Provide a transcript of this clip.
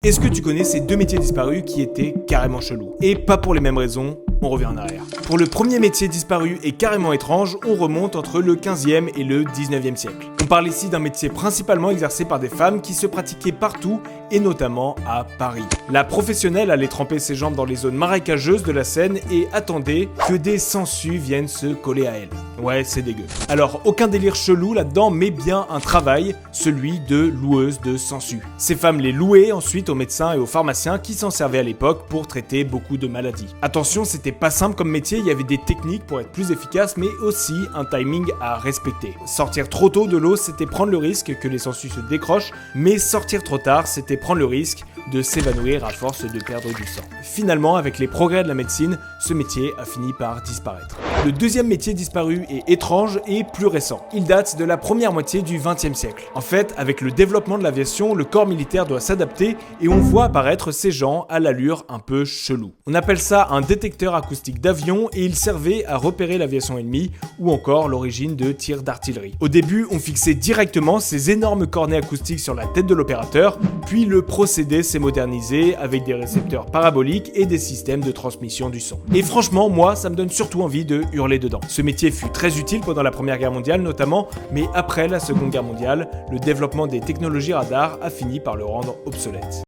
Est-ce que tu connais ces deux métiers disparus qui étaient carrément chelous? Et pas pour les mêmes raisons, on revient en arrière. Pour le premier métier disparu et carrément étrange, on remonte entre le 15e et le 19e siècle. On parle ici d'un métier principalement exercé par des femmes qui se pratiquaient partout et notamment à Paris. La professionnelle allait tremper ses jambes dans les zones marécageuses de la Seine et attendait que des sangsues viennent se coller à elle. Ouais, c'est dégueu. Alors, aucun délire chelou là-dedans, mais bien un travail, celui de loueuse de sangsues. Ces femmes les louaient ensuite aux médecins et aux pharmaciens qui s'en servaient à l'époque pour traiter beaucoup de maladies. Attention, c'était pas simple comme métier, il y avait des techniques pour être plus efficace, mais aussi un timing à respecter. Sortir trop tôt de l'eau, c'était prendre le risque que les sangsues se décrochent, mais sortir trop tard, c'était prendre le risque de s'évanouir à force de perdre du sang. Finalement, avec les progrès de la médecine, ce métier a fini par disparaître. Le deuxième métier disparu et étrange et plus récent. Il date de la première moitié du XXe siècle. En fait, avec le développement de l'aviation, le corps militaire doit s'adapter et on voit apparaître ces gens à l'allure un peu chelou. On appelle ça un détecteur acoustique d'avion et il servait à repérer l'aviation ennemie ou encore l'origine de tirs d'artillerie. Au début, on fixait directement ces énormes cornets acoustiques sur la tête de l'opérateur, puis le procédé s'est modernisé avec des récepteurs paraboliques et des systèmes de transmission du son. Et franchement, moi, ça me donne surtout envie de hurler dedans. Ce métier fut très utile pendant la Première Guerre mondiale notamment, mais après la Seconde Guerre mondiale, le développement des technologies radars a fini par le rendre obsolète.